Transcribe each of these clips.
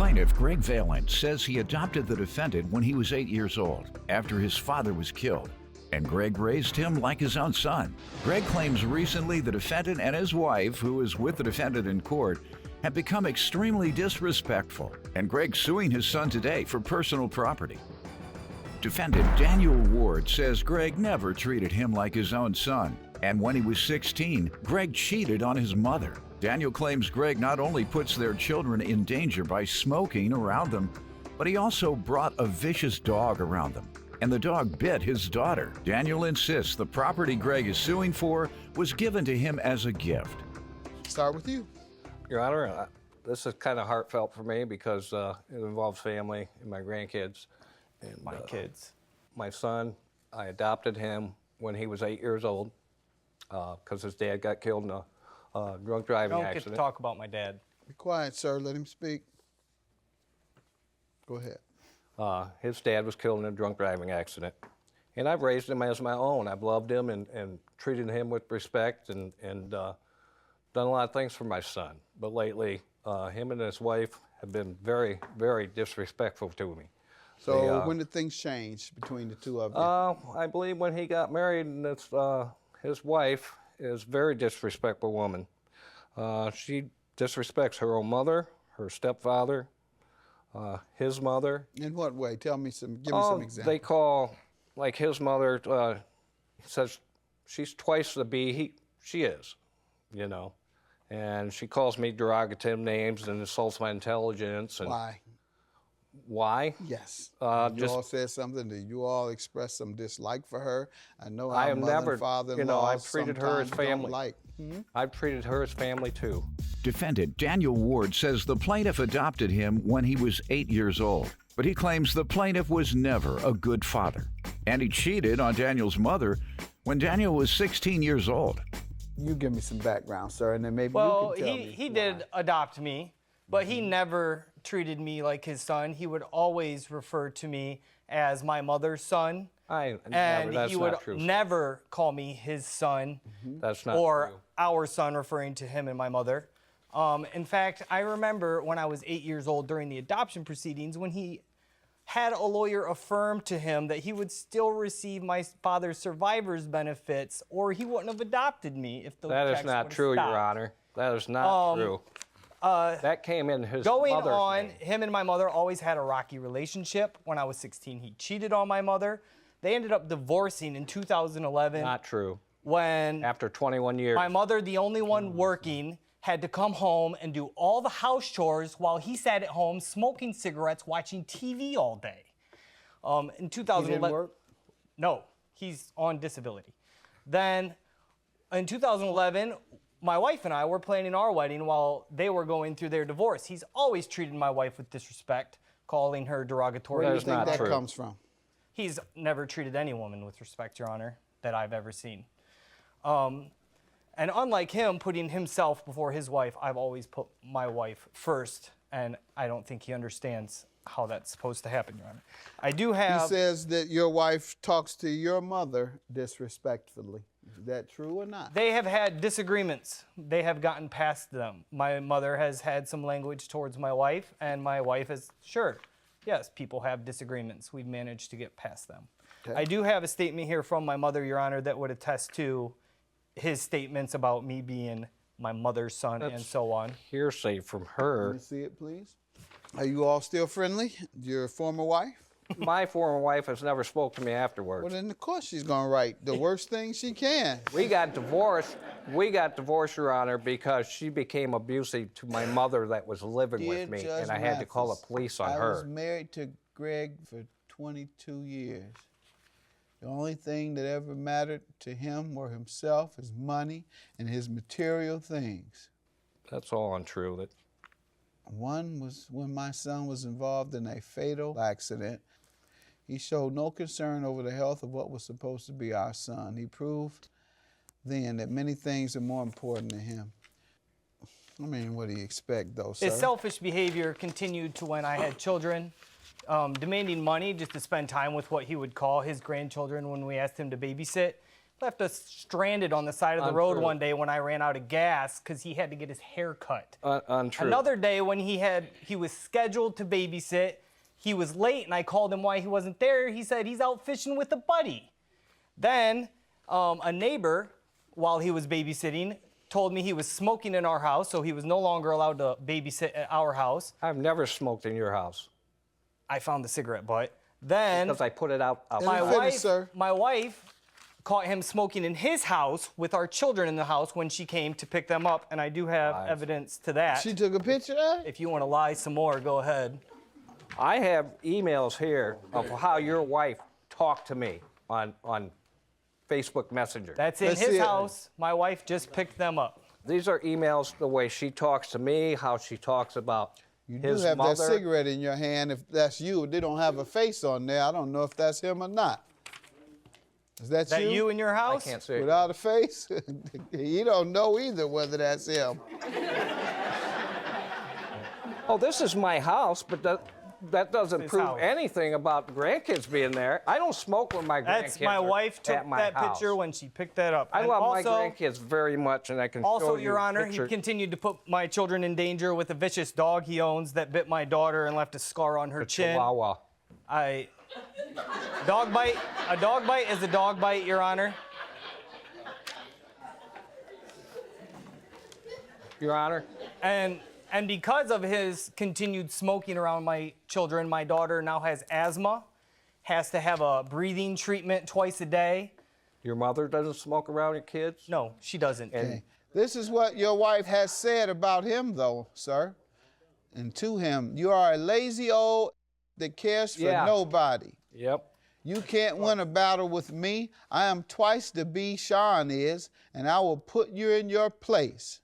Plaintiff Greg Valent says he adopted the defendant when he was 8 years old, after his father was killed, and Greg raised him like his own son. Greg claims recently the defendant and his wife, who is with the defendant in court, have become extremely disrespectful, and Greg's suing his son today for personal property. Defendant Daniel Ward says Greg never treated him like his own son, and when he was 16, Greg cheated on his mother. Daniel claims Greg not only puts their children in danger by smoking around them, but he also brought a vicious dog around them, and the dog bit his daughter. Daniel insists the property Greg is suing for was given to him as a gift. Start with you. Your Honor, this is kind of heartfelt for me because it involves family and my grandkids. And my kids. My son, I adopted him when he was 8 years old because his dad got killed in a drunk driving accident. Don't get to talk about my dad. Be quiet, sir. Let him speak. Go ahead. His dad was killed in a drunk driving accident. And I've raised him as my own. I've loved him and treated him with respect and done a lot of things for my son. But lately, him and his wife have been very, very disrespectful to me. So when did things change between the two of you? I believe when he got married, and his wife is a very disrespectful woman. She disrespects her own mother, her stepfather, his mother. In what way? Tell me some, give me some examples. They call, like his mother says she's twice the bee she is, you know. And she calls me derogatory names and insults my intelligence. And why? Why? Yes. You all said something. Did you all express some dislike for her? I know our mother and father-in-law I've treated her as family. I've treated her as family too. Defendant Daniel Ward says the plaintiff adopted him when he was 8 years old, but he claims the plaintiff was never a good father, and he cheated on Daniel's mother when Daniel was 16 years old. You give me some background, sir, and then maybe you can tell me. He did adopt me, but he never treated me like his son. He would always refer to me as my mother's son. He would never call me his son. That's not or true. Our son, referring to him and my mother. In fact, I remember when I was 8 years old during the adoption proceedings when he had a lawyer affirm to him that he would still receive my father's survivor's benefits or he wouldn't have adopted me if the That checks is not would have true, stopped. Your Honor. That is not true. That came in his mother's name. Him and my mother always had a rocky relationship. When I was 16, he cheated on my mother. They ended up divorcing in 2011. Not true. When after 21 years. My mother, the only one working, had to come home and do all the house chores while he sat at home smoking cigarettes, watching TV all day. In 2011, he didn't work? No, he's on disability. Then in 2011, my wife and I were planning our wedding while they were going through their divorce. He's always treated my wife with disrespect, calling her derogatory. Where do you think that comes from? He's never treated any woman with respect, Your Honor, that I've ever seen. And unlike him putting himself before his wife, I've always put my wife first, and I don't think he understands how that's supposed to happen, Your Honor. I do have... He says that your wife talks to your mother disrespectfully. Is that true or not? They have had disagreements. They have gotten past them. My mother has had some language towards my wife, and my wife has, sure, yes, people have disagreements. We've managed to get past them. Okay. I do have a statement here from my mother, Your Honor, that would attest to his statements about me being my mother's son and so on. Hearsay from her. Let me see it, please. Are you all still friendly? Your former wife? My former wife has never spoke to me afterwards. Well, then of course she's gonna write the worst thing she can. We got divorced. We got divorced, Your Honor, because she became abusive to my mother that was living with me, and I had to call the police on her. I was married to Greg for 22 years. The only thing that ever mattered to him or himself is money and his material things. That's all untrue. One was when my son was involved in a fatal accident. He showed no concern over the health of what was supposed to be our son. He proved then that many things are more important to him. I mean, what do you expect, though, sir? His selfish behavior continued to when I had children, demanding money just to spend time with what he would call his grandchildren when we asked him to babysit. left us stranded on the side of the road Untrue. one day when I ran out of gas because he had to get his hair cut. Untrue. Another day when he was scheduled to babysit, he was late and I called him why he wasn't there. He said he's out fishing with a buddy. Then a neighbor, while he was babysitting, told me he was smoking in our house, so he was no longer allowed to babysit at our house. I've never smoked in your house. I found the cigarette butt. Then Because I put it out. my wife caught him smoking in his house with our children in the house when she came to pick them up, and I do have evidence to that. She took a picture of it? If you want to lie some more, go ahead. I have emails here of how your wife talked to me on Facebook Messenger. That's in Let's see his it. house. My wife just picked them up. These are emails the way she talks to me, how she talks about You do his have mother. that cigarette in your hand. If that's you, they don't have a face on there. I don't know if that's him or not. Is that Is that you in your I house? can't see it. Without a face? You don't know either whether that's him. Oh, this is my house, but that doesn't His prove house. anything about grandkids being there. I don't smoke when my grandkids That's my are wife took at my that house. picture when she picked that up. I And love my also- grandkids very much, and I can Also, show you Your Honor, he pictures. continued to put my children in danger with a vicious dog he owns that bit my daughter and left a scar on her chin. Chihuahua. A dog bite is a dog bite, Your Honor. Your Honor, And because of his continued smoking around my children, my daughter now has asthma, has to have a breathing treatment twice a day. your mother doesn't smoke around your kids? No, she doesn't. Okay. This is what your wife has said about him, though, sir. And to him, you are a lazy old that cares for Yeah. nobody. Yep. You can't win a battle with me. I am twice the B Sean is, and I will put you in your place.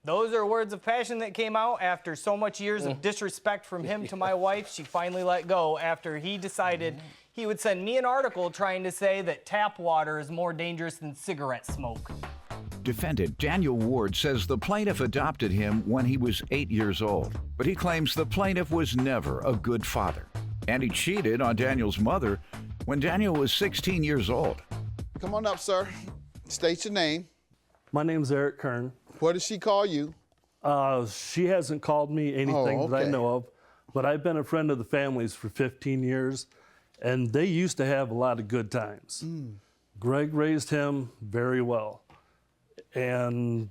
Those are words of passion that came out after so much years of disrespect from him to my wife. She finally let go after he decided he would send me an article trying to say that tap water is more dangerous than cigarette smoke. Defendant Daniel Ward says the plaintiff adopted him when he was 8 years old, but he claims the plaintiff was never a good father. And he cheated on Daniel's mother when Daniel was 16 years old. Come on up, sir. State your name. My name's Eric Kern. What does she call you? She hasn't called me anything that I okay. know of, but I've been a friend of the family's for 15 years, and they used to have a lot of good times. Greg raised him very well, and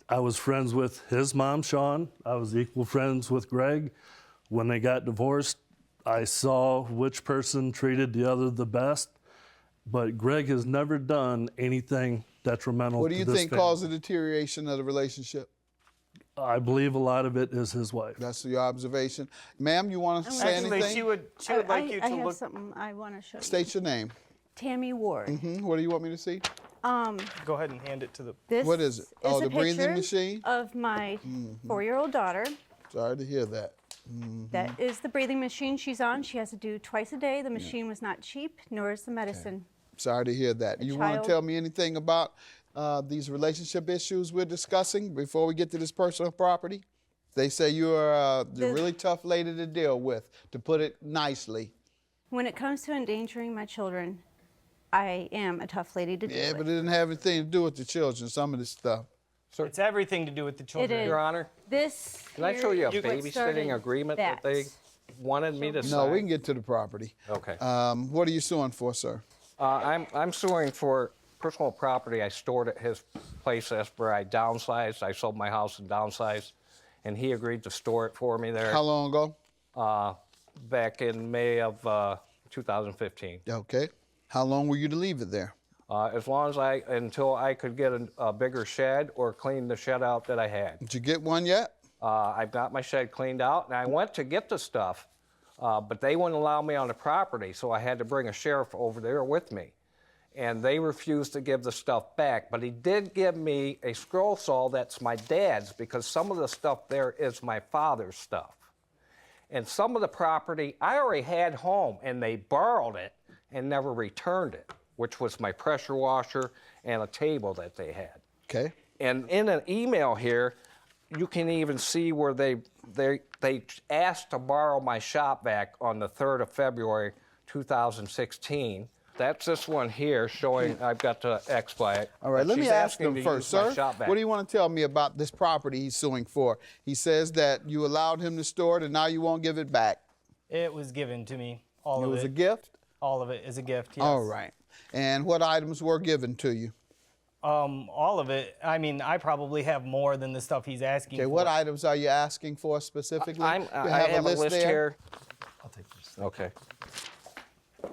I was friends with his mom, Sean. I was equal friends with Greg. When they got divorced, I saw which person treated the other the best, but Greg has never done anything detrimental What do to you this think family. caused the deterioration of the relationship? I believe a lot of it is his wife. That's your observation. Ma'am, you want to say Actually, anything? she would like you I to have look. something I want to show you. State your name. Tammy Ward. What do you want me to see? Go ahead and hand it to the. This What is it? Oh, a the breathing picture machine? of my 4-year-old daughter. Sorry to hear that. That is the breathing machine she's on. She has to do twice a day. The machine was not cheap, nor is the medicine. Sorry to hear that. You want child- to tell me anything about these relationship issues we're discussing before we get to this personal property? They say you're a really tough lady to deal with, to put it nicely. When it comes to endangering my children, I am a tough lady to deal Yeah, but with. it didn't have anything to do with the children, some of this stuff. It's everything to do with the children. is. Your Honor, This can I show you a here is what started babysitting agreement that they wanted me to sign? No, we can get to the property. Okay. What are you suing for, sir? I'm suing for personal property I stored at his place after I downsized. I sold my house and downsized, and he agreed to store it for me there How long ago? back in May of 2015. Okay. How long were you to leave it there? As long as until I could get a bigger shed or clean the shed out that I had. Did you get one yet? I've got my shed cleaned out, and I went to get the stuff, but they wouldn't allow me on the property, so I had to bring a sheriff over there with me. And they refused to give the stuff back, but he did give me a scroll saw that's my dad's, because some of the stuff there is my father's stuff. And some of the property I already had home, and they borrowed it and never returned it, which was my pressure washer and a table that they had. Okay. And in an email here, you can even see where they asked to borrow my shop vac on the 3rd of February 2016 That's this one here showing I've got the X by it. All right, But let me she's ask asking him to first, use my sir. shop vac. What do you want to tell me about this property he's suing for? He says that you allowed him to store it and now you won't give it back. It was given to me. All It of was it. a gift? All of it is a gift. Yes. All right. And what items were given to you? All of it. I mean, I probably have more than the stuff he's asking Okay, for. what items are you asking for specifically? I You have a list there? here. I'll take this. Okay.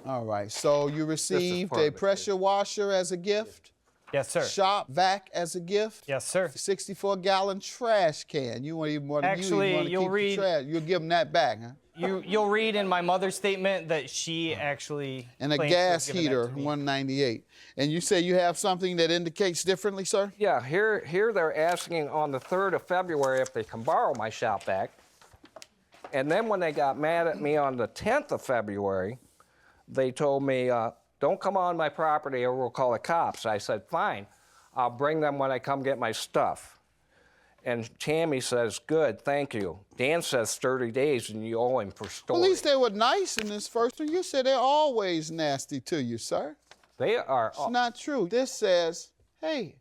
All right, so you received part a of it, pressure washer as a gift, Yes, sir. shop vac as a gift, Yes, sir. 64-gallon trash can. You won't even want to Actually, use. You you'll want to keep read- the trash. You'll give them that back, huh? You'll read in my mother's statement that she actually And a claims to have gas given that heater, to me. 198. And you say you have something that indicates differently, sir? Yeah, here they're asking on the 3rd of February if they can borrow my shop vac. And then when they got mad at me on the 10th of February, they told me, don't come on my property or we'll call the cops. I said, fine, I'll bring them when I come get my stuff. And Tammy says, good, thank you. Dan says 30 days and you owe him for Well, storage. at least they were nice in this first one. You said they're always nasty to you, sir. They are, It's not true. This says, hey,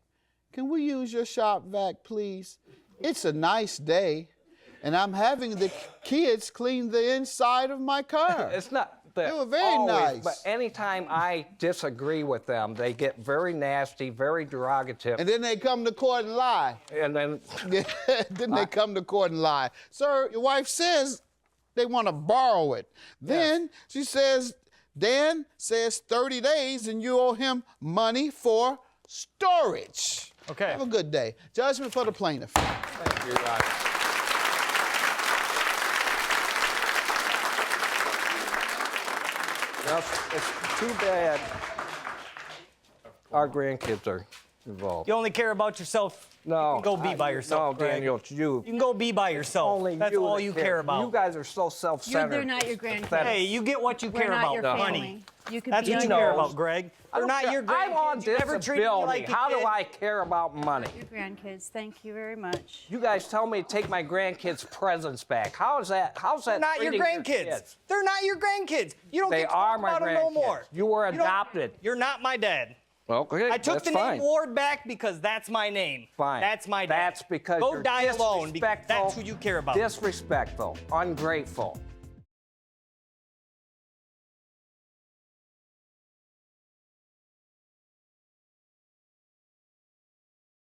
can we use your shop vac, please? It's a nice day, and I'm having the kids clean the inside of my car. it's not. They were very nice. But anytime I disagree with them, they get very nasty, very derogative. And then they come to court and lie. And then Then they come to court and lie. Sir, your wife says they want to borrow it. Then she says, Dan says 30 days and you owe him money for storage. Okay. Have a good day. Judgment for the plaintiff. Thank you, Rod. Well, it's too bad our grandkids are involved. You only care about yourself. No. You can go be by yourself, No, Greg. Daniel, it's you. You can go be by yourself. Only That's you all that you care about. You guys are so self-centered. They're not your It's grandkids. pathetic. Hey, you get what you We're care not about, your money. family. You could That's be what you on care your, about, Greg. I They're don't not care. your I'm on grandkids. You never treated me disability. like a How do kid. I care about money? your grandkids. Thank you very much. You guys tell me to take my grandkids' presents back. How's that? How's that? They're not your treating grandkids. kids? They're not your grandkids. You don't They get to are talk my about them no grandkids. more. You were don't- adopted. You're not my dad. Okay, I took that's the fine. name Ward back because that's my name. Fine. That's my dad. That's because Go you're die alone because disrespectful, that's who you care about. Disrespectful, ungrateful.